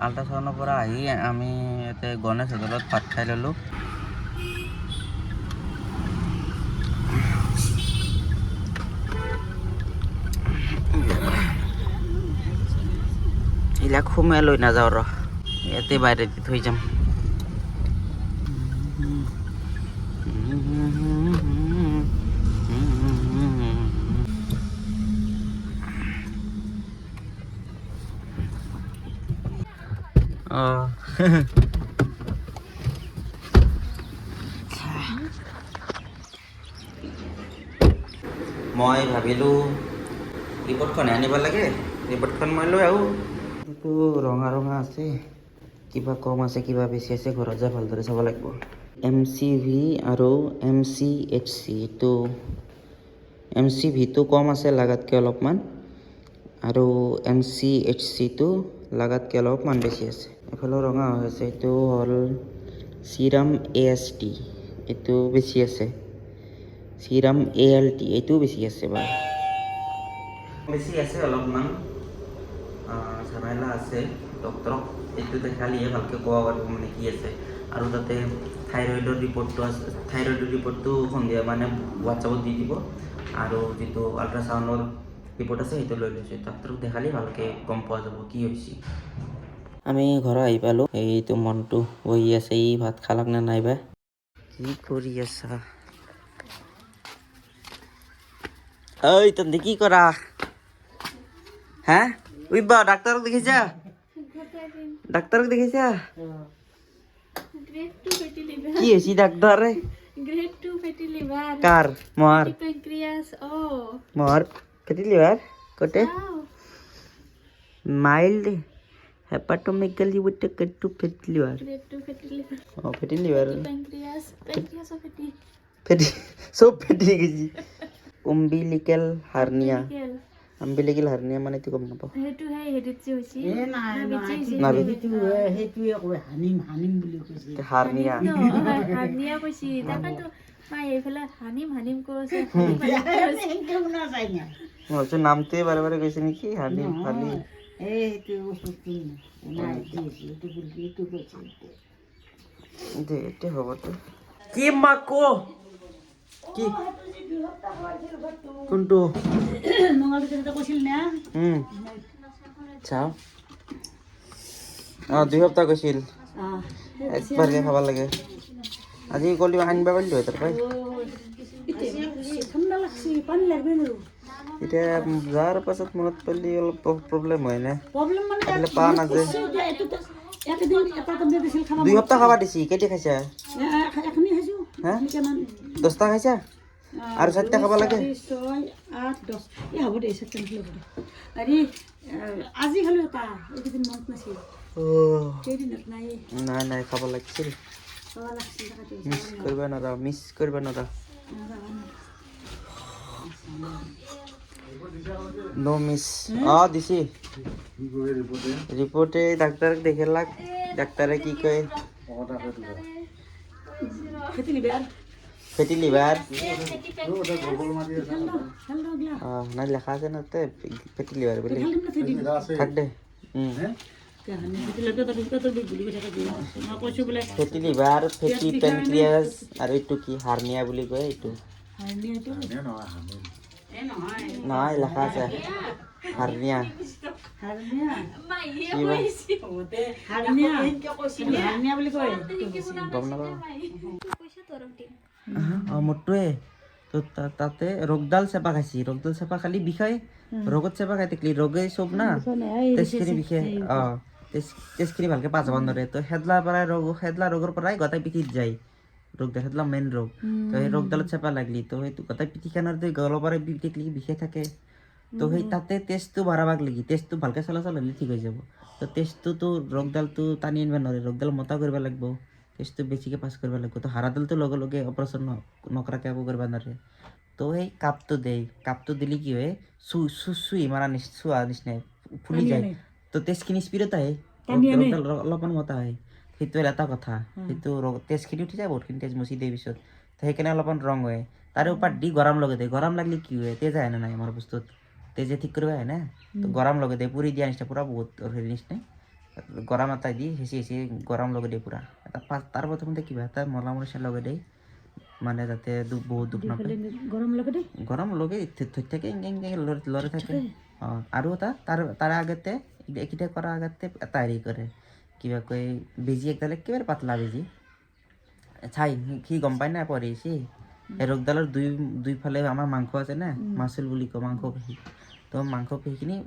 আল্ট্ৰাচাউণ্ডৰ পৰা আহি আমি ইয়াতে গণেশ হোটেলত ভাত খাই ল'লোঁ। এইবিলাক সোমাই লৈ নাযাওঁ ৰ, ইয়াতে বাহিৰত থৈ যাম। মই ভাবিলোঁ ৰিপৰ্টখন আনিব লাগে, ৰিপৰ্টখন মই লৈ আহোঁ। এইটো ৰঙা ৰঙা আছে, কিবা কম আছে কিবা বেছি আছে, ঘৰত যাই ভালদৰে চাব লাগিব। MCV আৰু MCHC, এইটো MCVটো কম আছে লাগাতকৈ অলপমান, আৰু MCHCটো লাগাতকৈ অলপমান বেছি আছে। এফালে ৰঙা হৈ আছে, এইটো হ'ল চিৰাম AST, এইটো বেছি আছে। চিৰাম ALT, এইটোও বেছি আছে বাৰু, বেছি আছে অলপমান। ঝামেলা আছে, ডক্তৰক এইটো দেখালেহে ভালকৈ ক'ব পাৰিব মানে কি আছে। আৰু তাতে থাইৰয়ডৰ ৰিপৰ্টটো আছে, থাইৰয়ডৰ ৰিপৰ্টটো সন্ধিয়া মানে হোৱাটছআপত দি দিব। আৰু যিটো আল্ট্ৰাচাউণ্ডৰ ৰিপৰ্ট আছে সেইটো লৈ লৈছোঁ, ডক্তৰক দেখালেই ভালকৈ গম পোৱা যাব কি হৈছে। আমি ঘৰ আহি পালোঁ। এইটো মনটো বহি আছে, ই ভাত খালাক নে নাইবা। কি কৰি আছা? ঐ তহঁতে কি কৰা? হা উইবা ডাক্তারক দেখিছা? ডাক্তারক দেখিছা? Grade 2 fatty liver. কি হয়েছি ডাক্তারে? Grade 2 fatty liver. কার? মোর প্যানক্রিয়াস। ও মোর ফ্যাটি লিভার কোটে? চাও mild hepatomegaly with grade 2 fatty liver. Grade 2 fatty liver. ও ফ্যাটি লিভার। প্যানক্রিয়াস, প্যানক্রিয়াস ও ফ্যাটি। ফ্যাটি সব ফ্যাটি গেছি। umbilical hernia, umbilical hernia মানে তো গম নাপাওঁ। হেতু হে হেডিটছি হৈছে। সেইটোৱে কয় হানিম হানিম বুলি কৈছে। হাৰ্নিয়া হাৰ্নিয়া কৈছি, তাকেতো মাই এইফালে হানিম হানিম কৈছে। সেইটো শুনা যায় না। মই নামটোৱে বাৰে বাৰে কৈছে নেকি হাৰ্নিম ফালি। এইটো বস্তু নাই এইটো বুলি এইটো কৈছে। দে এতে হ'ব তো। কি মাকো? কি? কোনটো? মঙলবাৰে কৈছিল না। চাও। 2 সপ্তাহ কৈছিল। একবাৰকে খাব লাগে। আজি কলি আনিবা পাৰিলো তাৰ পৰাই। ঠাণ্ডা লাগছি, পানী লাগবে নৰো। এতিয়া যাৰ পাছত মনত পেলি অলপ প্ৰব্লেম হয় না। প্ৰব্লেম মানে এইফালে পাণ আছে। একদিন এটা টেবলেট দিছিল খাব। 2 সপ্তাহ খাবা দিছি, কেতিয়া খাইছা? এখনি খাইছো। হা? 10টা খাইছা? আৰু 4টা খাব লাগে। 6, 8, 10 এই হ'ব দে 7টা খাব দে। আৰে আজি খালো এটা, এইদিন মনত নাছিল। কেইদিনত নাই। নাই নাই খাব লাগিছিল। খাব লাগছিল তাকে। মিছ কৰিব নোৱাৰা। নো মিস দিছি রিপোর্টে ডাক্তার দেখালাক। ডাক্তারে কি কয়? ফেটি লিভার নাই লেখা আছে না তে ফেটি লিভার বলে থাক দে। ফেটি লিভার, ফেটি প্যানক্রিয়াস আর এইটো কি হার্নিয়া বুলি কয়। এইটো নহয় লেখা আছে হার্নিয়া। গম নাপাওঁ। মোৰটোৱে তো তাতে ৰগডাল চেপা খাইছি। ৰগডাল চেপা খালি বিষাই, ৰগত চেপা খাই থাকিলে ৰগে চব না তেজখিনি বিষাই। তেজখিনি ভালকে পাছ যাব নোৱাৰে। তো সেদলাৰ পৰাই সেদলা ৰোগৰ পৰাই গোটেই পিঠিত যায় ৰোগডাল। সেদলা মেইন ৰোগ। তো সেই ৰোগডালত চেপা লাগলি তো সেইটো গোটেই পিঠিখনৰ গলৰ পৰাই বিষাই থাকে। তো সেই তাতে তেজটো বাঢ়াবাক লাগি, তেজটো ভালকে চলাচল হ'লে ঠিক হৈ যাব। তো তেজটোতো ৰগডালটো টানি আনিব নোৱাৰে, ৰগডাল মোটা কৰিব লাগিব, তেজটো বেছিকৈ পাছ কৰিব লাগিব। তো হাড়ডালটো লগে লগে অপাৰেশ্যন নকৰাকৈ একো কৰিব নোৱাৰে। তো সেই কাপটো দেই, কাপটো দিলে কি হয়, চুই মাৰা চুৱা নিচিনাই ফুলি যায়। তো তেজখিনি স্পীডত আহে, ৰগডাল অলপমান মোটা হয়। সেইটো এটা কথা। সেইটো তেজখিনি উঠি যায়, বহুতখিনি তেজ মুচি দিয়ে পিছত। তো সেইকাৰণে অলপমান ৰং হয়। তাৰে ওপৰত দি গৰম লগাই দিয়ে। গৰম লাগিলে কি হয়, তেজ আহে নাই আমাৰ বস্তুত, তেজে ঠিক কৰিব আহে না। তো গৰম লগাই দিয়ে, পুৰি দিয়া নিচিনা পুৰা বহুত হেৰি নিচিনা। গৰম এটাই দি হেঁচি গৰম লগাই দিয়ে পূৰা তাৰ প্ৰথমতে কিবা এটা মলা মৰিচা লগাই দিয়ে মানে যাতে বহুত দুখ নাপায় গৰম লগে দেই গৰম লগে থৈ থাকে লৰে থাকে আৰু এটা তাৰে আগতে এইকেইটা কৰাৰ আগতে এটা হেৰি কৰে কিবা কয় বেজি একডাল একেবাৰে পাতলা বেজি চাই সি গম পাই নাই পৰিছি এই ৰোগডালৰ দুইফালে আমাৰ মাংস আছে না মাচুল বুলি কয় মাংস পেশী তো মাংস পেশীখিনি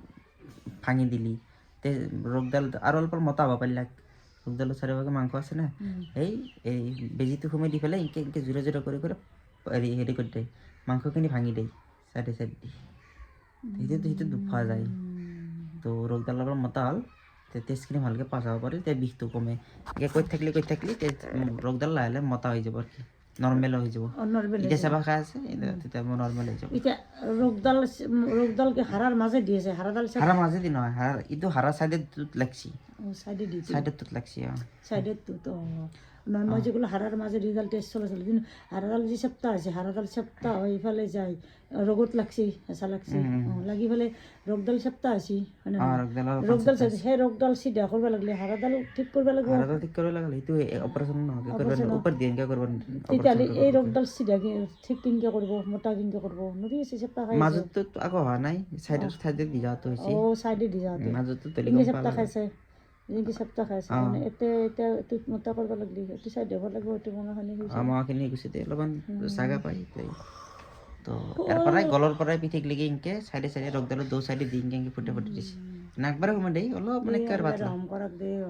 ভাঙি দিলি তে ৰোগডাল আৰু অলপ মতা হ'ব পাৰিলাক ৰোগডালৰ চাৰিওভাগে মাংস আছে না এই বেজিটো সোমাই দি পেলাই এনেকৈ জোৰে কৰি হেৰি কৰি দিয়ে মাংসখিনি ভাঙি দিয়ে চাইডে সেইটো দুখ পোৱা যায় তো ৰোগডাল অলপ মতা হ'ল তেজখিনি ভালকৈ পাছ হ'ব পাৰি তেতিয়া বিষটো কমে এনেকৈ কৈ থাকিলে ৰোগডাল লাহে মতা হৈ যাব আৰু কি নৰ্মেল হৈ যাব এতিয়া চাবা খাই আছে তেতিয়া নৰ্মেল হৈ যাব এতিয়া ৰোগডাল কি হাড়ৰ মাজে দি আছে হাড়ৰ মাজেদি নহয় এইটো হাড়ৰ চাইডত লাগছি চাইডত লাগছি চাইডত মই যেগুলো হাড়ার মাঝে রেজাল্ট টেস্ট চলেছিল কিন্তু হাড়াল যে সপ্তাহ আছে হাড়াল সপ্তাহ ইফালে যায় রোগত লাগছি হেঁচা লাগছি লাগি ফেলে রোগডাল সপ্তাহ আছি রোগডাল সেই রোগডাল সিধা করবা লাগলে হাড়াডাল ঠিক করবা লাগবে ঠিক করবা লাগলে এইটো অপারেশন নহয় উপর দিয়ে এনকা করবা তেতিয়াহ'লে এই রোগডাল সিধা ঠিক কিনকে করব মোটা কিনকে করব নদী আছে সপ্তাহ খাই মাজতো আগো হোৱা নাই সাইডে দি যাওঁতে হৈছে সাইডে দি যাওঁতে মাজতো সপ্তাহ খাইছে যেনেকৈ সপ্তাহ খাইছে মানে এতিয়া মোটা কৰিব লাগলি এইটো চাইড হ'ব লাগিব এইটো মাখিনি গুচি দিয়ে অলপমান জাগা পায় তো ইয়াৰ পৰাই গলৰ পৰাই পিঠিক লাগি এনেকৈ চাইডে ৰোগডালৰ দৌ চাইডে দি এনেকৈ ফুটে দিছে নাকবাৰে সোমাই দেই অলপ মানে কাৰ পাতলা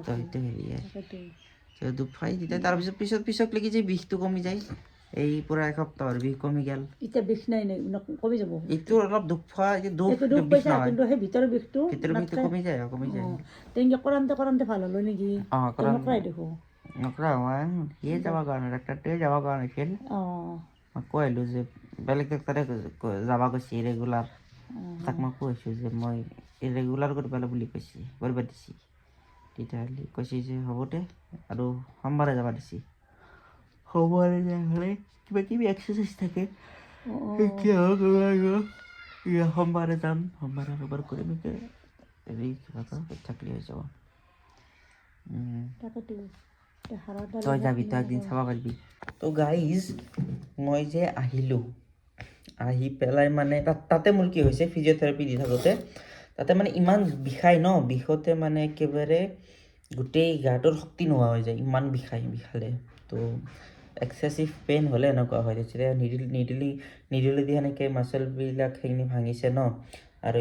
তো সেইটো হেৰি দুখ পাই তেতিয়া তাৰপিছত পিছত লাগি যে বিষটো কমি যায় এই পুৰা এসপ্তাহৰ বিষ কমি গেল এতিয়া বিষ নাই কমি যাব এইটো অলপ দুখ পোৱা দুখ পাইছা কিন্তু সেই ভিতৰৰ বিষটো কমি যায় তেনেকৈ কৰান্তে ভাল হ'ল নেকি নকৰাই দেখো নকৰা সিয়ে যাব কাৰণে ডাক্তৰটোৱে যাব কাৰণে আছিল মই কৈ আহিলোঁ যে বেলেগ ডাক্তৰে যাব কৈছে ৰেগুলাৰ তাক মই কৈছোঁ যে মই ৰেগুলাৰ কৰিব বুলি কৈছে কৰিব দিছে তেতিয়াহ'লে কৈছে যে হ'ব দে আৰু সোমবাৰে যাব দিছে সোমবাৰে যাই কিবা এক্সাৰচাইজ থাকে সোমবাৰে যাম সোমবাৰে ৰবিবাৰ কৰিম হেৰি কিবা থাকলে হৈ যাব তই যাবি তই একদিন চাব পাৰিবি তো গাইজ মই যে আহিলোঁ আহি পেলাই মানে তাতে মোৰ কি হৈছে ফিজিঅ'থেৰাপি দি থাকোঁতে তাতে মানে ইমান বিষায় ন বিষতে মানে একেবাৰে গোটেই গাটোৰ শক্তি নোহোৱা হৈ যায় ইমান বিষালে তো এক্সেচিভ পেইন হ'লে এনেকুৱা হয় তেতিয়া নিডিলেদি সেনেকৈ মাচলবিলাক সেইখিনি ভাঙিছে ন আৰু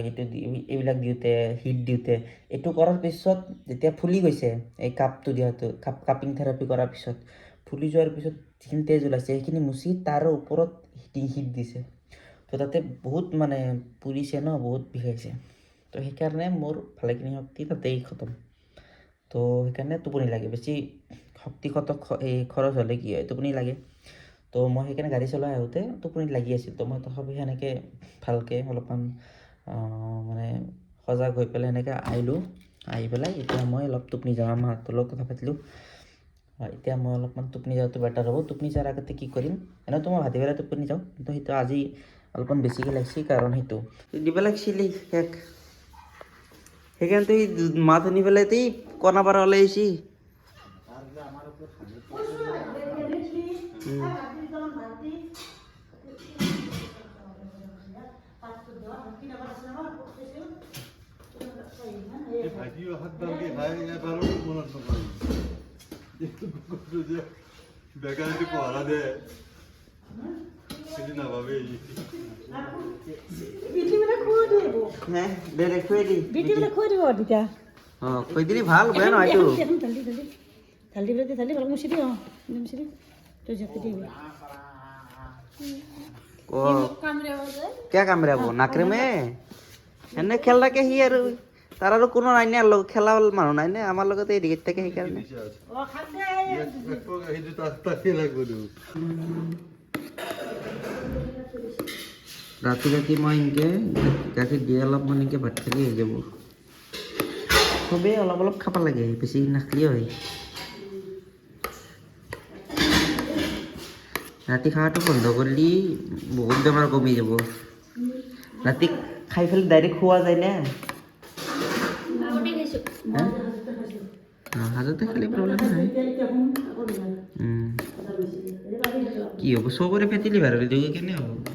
এইবিলাক দিওঁতে হিট দিওঁতে এইটো কৰাৰ পিছত যেতিয়া ফুলি গৈছে এই কাপটো দিয়াটো কাপিং থেৰাপি কৰাৰ পিছত ফুলি যোৱাৰ পিছত যিখিনি তেজ ওলাইছে সেইখিনি মুচি তাৰ ওপৰত হিট দিছে তো তাতে বহুত মানে পুৰিছে ন বহুত বিষাইছে তো সেইকাৰণে মোৰ ভালেখিনি শক্তি তাতেই খতম তো সেইকাৰণে টোপনি লাগে বেছি শক্তি খৰচ হ'লে কি হয় টোপনি লাগে তো মই সেইকাৰণে গাড়ী চলাই আহোঁতে টোপনিত লাগি আছিল তো মই তথাপি সেনেকৈ ভালকৈ অলপমান মানে সজাগ হৈ পেলাই সেনেকৈ আহিলোঁ আহি পেলাই এতিয়া মই অলপ টোপনি যাওঁ মাহঁতৰ লগত কথা পাতিলোঁ এতিয়া মই অলপমান টোপনি যাওঁতে বেটাৰ হ'ব টোপনি যোৱাৰ আগতে কি কৰিম এনেওতো মই ভাতি পেলাই টোপনি যাওঁ কিন্তু সেইটো আজি অলপমান বেছিকৈ লাগিছে কাৰণ সেইটো দিব লাগিছিলি শেষ সেইকাৰণে তুই মাত শুনি পেলাই তুই কণা পাৰা ওলাই আহিছি বেকাৰিতে পড়া দে সেদিন না ভাবে হ্যাঁ দে খুৱাই দি বিটিবিলাক খুৱাই দিব তেতিয়া খুৱাই দিলি ভাল বেয়া নহয় এইটো থালি ভাল মুচি দি মুচি দি তই জাপি দিবি কিয় কামৰাব নাকৰে মে এনে খেল থাকে সি আৰু তাৰ আৰু কোনো নাই নে খেলা মানুহ নাই নে আমাৰ লগতে এই ডিগিত থাকে সেইকাৰণে ৰাতি মই এনেকৈ গাখীৰ দিয়ে অলপমান এনেকৈ ভাত থাকি হৈ যাব চবেই অলপ খাব লাগে বেছি নাখালেও হয় ৰাতি খোৱাটো বন্ধ কৰিলে বহুত বেমাৰ কমি যাব ৰাতি খাই পেলাই ডাইৰেক্ট খোৱা যায় নে হাজতে খালি প্ৰব্লেম নাই কি হ'ব চবৰে ফেটি লিভাৰ হ'লে কেনে হ'ব